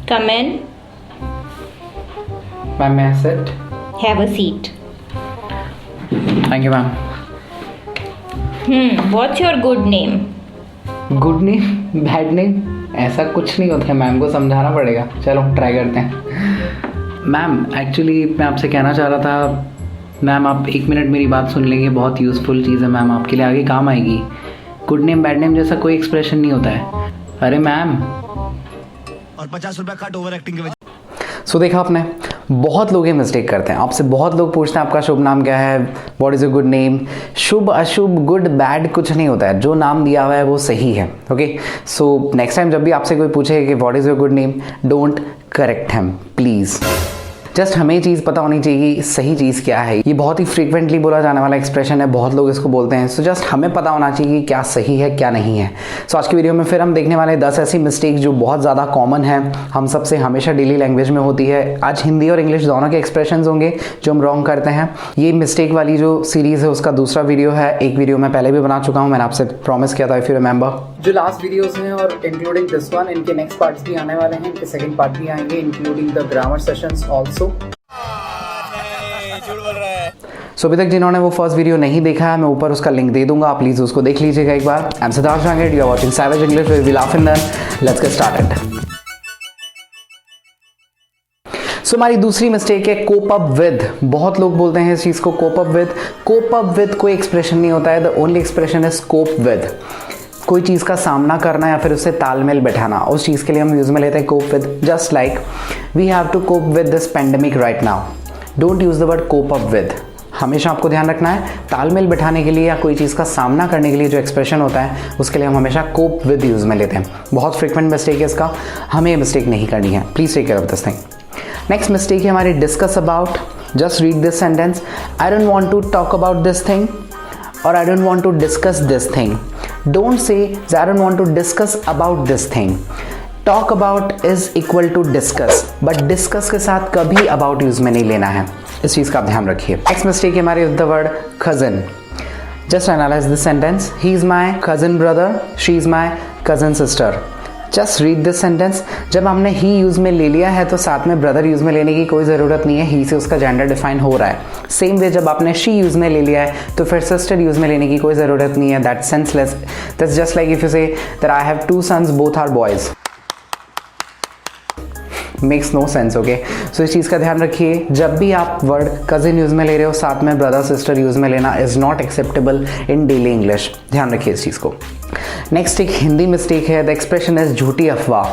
Come in. Ma'am, may I sit? Have a seat. Thank you, ma'am. What's your good name? Good name bad name ऐसा कुछ नहीं होता है, ma'am को समझाना पड़ेगा। चलो ट्राई करते हैं। मैम एक्चुअली मैं आपसे कहना चाह रहा था, मैम आप 1 मिनट मेरी बात सुन लेंगे, बहुत यूज़फुल चीज़ है मैम, आपके लिए आगे काम आएगी। गुड नेम बैड नेम जैसा कोई एक्सप्रेशन नहीं होता है। अरे मैम, और 50 रुपया कट ओवर एक्टिंग के वजह। सो देखा आपने, बहुत लोग ये मिस्टेक करते हैं। आपसे बहुत लोग पूछते हैं आपका शुभ नाम क्या है, what is your good name. शुभ अशुभ गुड बैड कुछ नहीं होता है, जो नाम दिया हुआ है वो सही है। ओके, सो नेक्स्ट टाइम जब भी आपसे कोई पूछे कि what is your good name, don't correct him please. Just हमें चीज़ पता होनी चाहिए कि सही चीज़ क्या है। ये बहुत ही फ्रीक्वेंटली बोला जाने वाला एक्सप्रेशन है, बहुत लोग इसको बोलते हैं। सो जस्ट हमें पता होना चाहिए कि क्या सही है क्या नहीं है। सो आज की वीडियो में फिर हम देखने वाले 10 ऐसी मिस्टेक जो बहुत ज़्यादा कॉमन है, हम सबसे हमेशा डेली लैंग्वेज में होती है। आज हिंदी और इंग्लिश दोनों के एक्सप्रेशन होंगे जो हम रॉन्ग करते हैं। ये मिस्टेक वाली जो सीरीज़ है उसका दूसरा वीडियो है। एक वीडियो मैं पहले भी बना चुका हूँ, मैंने आपसे प्रॉमिस किया था, इफ यू रिमेंबर। जो लास्ट वीडियोस हैं और इंक्लूडिंग दिस वन, इनके नेक्स्ट पार्ट्स भी आने वाले हैं, इनके सेकंड पार्ट भी आएंगे, including the grammar sessions also. So अभी तक जिन्होंने वो फर्स्ट वीडियो नहीं देखा है, मैं ऊपर उसका लिंक दे दूंगा, आप प्लीज उसको देख लीजिएगा एक बार। I am Siddharth Jangid, you are watching Savage English with we laugh in them. Let's get started. So हमारी दूसरी मिस्टेक है कोप अप विद। बहुत लोग बोलते हैं इस चीज को cope up with. Cope up with कोई एक्सप्रेशन नहीं होता है, the only expression is cope with. कोई चीज़ का सामना करना या फिर उससे तालमेल बैठाना, उस चीज़ के लिए हम यूज में लेते हैं cope with. Just like we have to cope with this pandemic right now, don't use the word cope up with. हमेशा आपको ध्यान रखना है, तालमेल बैठाने के लिए या कोई चीज़ का सामना करने के लिए जो एक्सप्रेशन होता है उसके लिए हम हमेशा कोप विद यूज में लेते हैं। बहुत फ्रिक्वेंट मिस्टेक है इसका, हमें ये मिस्टेक नहीं करनी है। Please take care of this thing. Next mistake है हमारी discuss about. Just read this sentence, I don't want to talk about this thing और I don't want to discuss this thing. Don't say I don't want to discuss about this thing. Talk about is equal to discuss, but discuss के साथ कभी about use में नहीं लेना है, इस चीज का आप ध्यान रखिए। नेक्स्ट मिस्टेक है हमारे the word cousin. Just analyse this sentence, he is my cousin brother, she is my cousin sister. Just read this sentence. जब हमने ही यूज में ले लिया है तो साथ में ब्रदर यूज में लेने की कोई ज़रूरत नहीं है, ही से उसका जेंडर डिफाइन हो रहा है। सेम वे जब आपने शी यूज में ले लिया है तो फिर सिस्टर यूज में लेने की कोई ज़रूरत नहीं है, that's senseless. That's just like if you say that I have 2 sons, both are boys, makes no sense. Okay, so इस चीज़ का ध्यान रखिए, जब भी आप वर्ड कजिन यूज में ले रहे हो साथ में ब्रदर सिस्टर यूज में लेना is not acceptable in daily English, ध्यान रखिए इस चीज़ को। नेक्स्ट एक हिंदी मिस्टेक है, द एक्सप्रेशन इज झूठी अफवाह।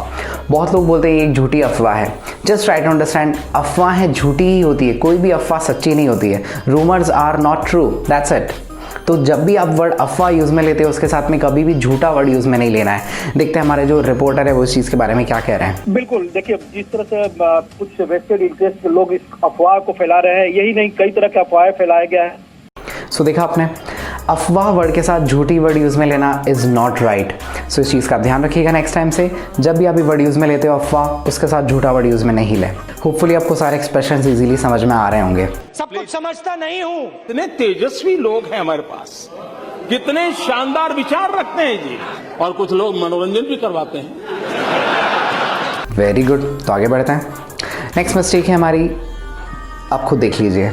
बहुत लोग बोलते हैं ये एक झूठी अफवाह है। जस्ट ट्राई टू अंडरस्टैंड, अफवाह है झूठी ही होती है, कोई भी अफवाह सच्ची नहीं होती है। Rumours are not true, that's it. तो जब भी आप वर्ड अफवाह यूज में लेते हो उसके साथ में कभी भी झूठा वर्ड यूज में नहीं लेना है। देखते हैं हमारे जो रिपोर्टर है वो इस चीज के बारे में क्या कह रहे हैं। बिल्कुल, देखिए जिस तरह से कुछ वेस्टेड इंटरेस्ट के लोग इस अफवाह को फैला रहे हैं, यही नहीं कई तरह के अफवाहें फैलाया गया है। सो देखा आपने, अफवाह वर्ड के साथ झूठी वर्ड यूज में लेना इज नॉट राइट। सो इस चीज का ध्यान रखिएगा नेक्स्ट टाइम से, जब भी आप वर्ड यूज में लेते हो अफवाह, उसके साथ झूठा वर्ड यूज में नहीं ले। होपफुली आपको सारे एक्सप्रेशंस इजीली समझ में आ रहे होंगे। सब कुछ समझता नहीं हूँ। इतने तेजस्वी लोग हैं हमारे पास, कितने शानदार विचार रखते हैं जी, और कुछ लोग मनोरंजन भी करवाते हैं। वेरी गुड, तो आगे बढ़ते हैं। नेक्स्ट मिस्टेक है हमारी, आप खुद देख लीजिए।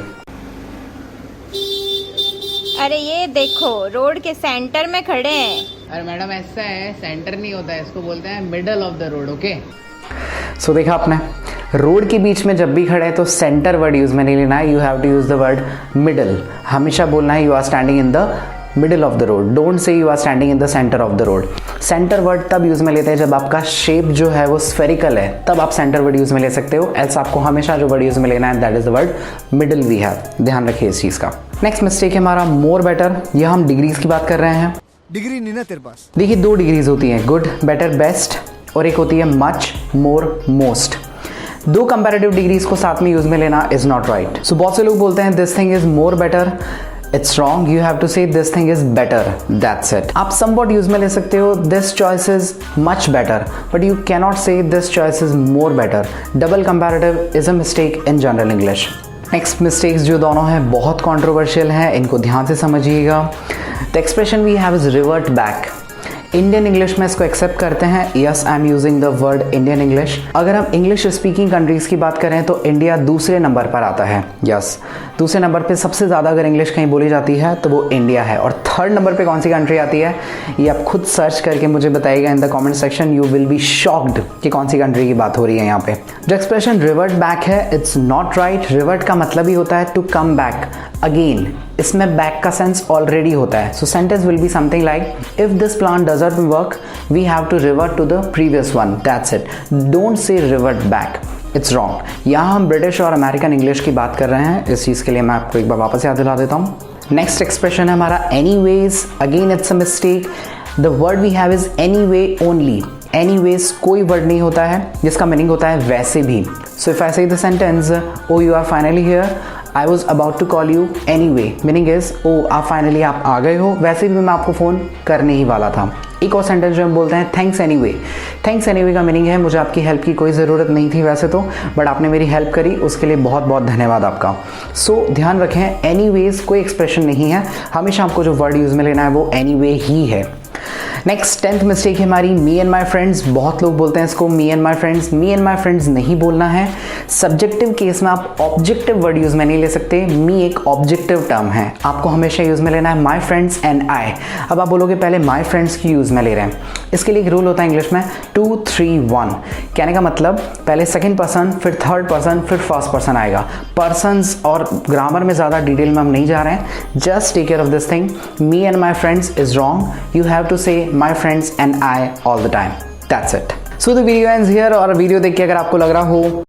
अरे ये देखो, रोड के सेंटर में खड़े हैं। अरे मैडम ऐसा है, सेंटर नहीं होता है, इसको बोलते हैं middle of the road. Okay, so देखा आपने, रोड के बीच में जब भी खड़े हैं तो सेंटर वर्ड यूज में नहीं लेना है, you have to use the word middle. हमेशा बोलना है you are standing in the middle of the road, don't say you are standing in the centre of the road. Centre word तब use में लेते हैं जब आपका शेप जो है वो स्फेरिकल है, तब आप सेंटर वर्ड यूज में ले सकते हो। एल्स आपको हमेशा जो वर्ड यूज में लेना है that is the word middle we have, ध्यान रखिए इस चीज का। नेक्स्ट मिस्टेक है हमारा मोर बेटर। यह हम डिग्रीज की बात कर रहे हैं। डिग्री नहीं ना तेरे पास। देखिए 2 डिग्रीज होती हैं, गुड बेटर बेस्ट, और एक होती है much more most. 2 comparative degrees को साथ में यूज में लेना इज नॉट राइट। सो बहुत से लोग बोलते हैं this thing is more better, it's wrong, you have to say this thing is better, that's it. आप समवॉट यूज में ले सकते हो this choice is much better, but you cannot say this choice is more better. Double comparative is a mistake in general English. Next mistakes जो दोनों हैं बहुत controversial हैं, इनको ध्यान से समझिएगा। The expression we have is revert back. Indian English में इसको एक्सेप्ट करते हैं। Yes, I am using the word Indian English. अगर हम इंग्लिश स्पीकिंग कंट्रीज की बात करें तो इंडिया दूसरे नंबर पर आता है। यस, दूसरे नंबर पे सबसे ज़्यादा अगर इंग्लिश कहीं बोली जाती है तो वो इंडिया है। और थर्ड नंबर पे कौन सी कंट्री आती है ये आप खुद सर्च करके मुझे बताइएगा in the comment section. You will be shocked कि कौन सी कंट्री की बात हो रही है यहाँ पे। जो एक्सप्रेशन रिवर्ट बैक है, इट्स नॉट राइट। रिवर्ट का मतलब ही होता है टू कम बैक अगेन। इसमें बैक का सेंस ऑलरेडी होता है। So sentence will be something like if this plan doesn't work we have to revert to the previous one, that's it. Don't say revert back, it's wrong. यहाँ हम British और American English की बात कर रहे हैं, इस चीज़ के लिए मैं आपको एक बार वापस याद दिला देता हूँ। नेक्स्ट एक्सप्रेशन है हमारा anyways. Again it's a mistake. The word we have is anyway only. Anyways कोई वर्ड नहीं होता है जिसका मीनिंग होता है वैसे भी। सो if I say the sentence oh you are finally here, I was about to call you anyway, meaning is oh आप फाइनली आप आ गए हो, वैसे भी मैं आपको फ़ोन करने ही वाला था। एक और सेंटेंस जो हम बोलते हैं थैंक्स एनीवे। थैंक्स एनीवे का मीनिंग है मुझे आपकी हेल्प की कोई ज़रूरत नहीं थी वैसे तो, बट आपने मेरी हेल्प करी, उसके लिए बहुत बहुत धन्यवाद आपका। सो ध्यान रखें एनीवेज कोई एक्सप्रेशन नहीं है, हमेशा आपको जो वर्ड यूज़ में लेना है वो एनीवे ही है। नेक्स्ट 10th मिस्टेक है हमारी मी एंड माई फ्रेंड्स। बहुत लोग बोलते हैं इसको मी and my friends. Me and my friends नहीं बोलना है। सब्जेक्टिव केस में आप ऑब्जेक्टिव वर्ड यूज़ में नहीं ले सकते। मी एक ऑब्जेक्टिव टर्म है, आपको हमेशा यूज़ में लेना है माई फ्रेंड्स एंड आई। अब आप बोलोगे पहले माई फ्रेंड्स की यूज़ में ले रहे हैं, इसके लिए एक रूल होता है इंग्लिश में 2 3 1। कहने का मतलब पहले सेकंड पर्सन, फिर थर्ड पर्सन, फिर फर्स्ट पर्सन आएगा। पर्सन्स और ग्रामर में ज़्यादा डिटेल में हम नहीं जा रहे हैं, just take care of this thing. Me and my friends is wrong, you have to say my friends and I all the time. That's it. So the video ends here। और video देख के अगर आपको लग रहा हो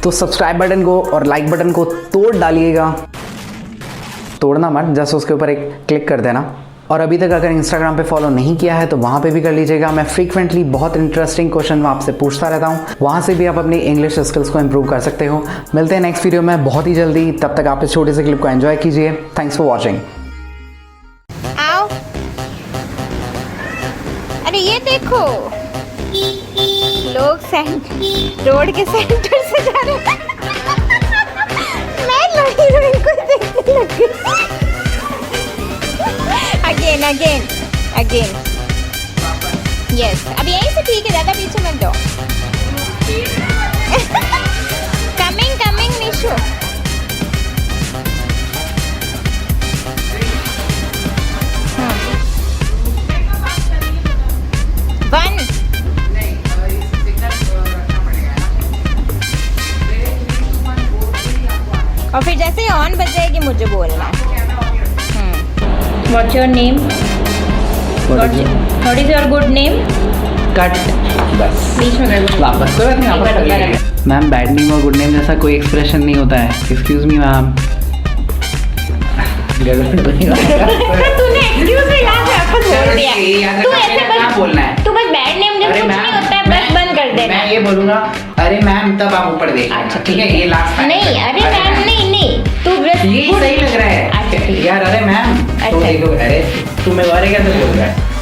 तो subscribe button को और लाइक बटन को तोड़ डालिएगा। तोड़ना मत, जस्ट उसके ऊपर एक क्लिक कर देना। और अभी तक अगर इंस्टाग्राम पे फॉलो नहीं किया है तो वहाँ पे भी कर लीजिएगा। मैं फ्रीक्वेंटली बहुत इंटरेस्टिंग क्वेश्चन मैं आपसे पूछता रहता हूँ, वहाँ से भी आप अपनी इंग्लिश स्किल्स को इम्प्रूव कर सकते हो। मिलते हैं नेक्स्ट वीडियो में बहुत ही जल्दी, तब तक आप इस छोटे से क्लिप को एंजॉय कीजिए। Thanks for watching. अरे ये देखो लोग रोड के सेंटर से जा रहे हैं। मैं लगी हूँ इनको देखने लग गई। अगेन यस, अब यहीं से ठीक है, ज़्यादा पीछे मत जाओ। कमिंग निशु। और फिर जैसे ही ऑन बज जाएगी मुझे बोलना। What's your name? What is your good name? Cut बस बीच में कर दो। वापस तो मैम बैड नेम और गुड नेम जैसा कोई एक्सप्रेशन नहीं होता है। Excuse me ma'am. तूने एक्सक्यूज मी याद वापस बोल दिया। तू ऐसे बस बोलना है, तू बस बैड नेम जब कुछ नहीं होता है बस बंद कर देना। मैं ये बोलूँगा अरे मैम, तब आप ऊपर देखना। अच्छा ठीक है, ये लास्ट नहीं, अरे मैम नहीं तू बस ये सही लग रहा है। अच्छा ठीक है यार अरे मैम, तो देखो अरे तुम्हें बारे कैसे बोल रहा है।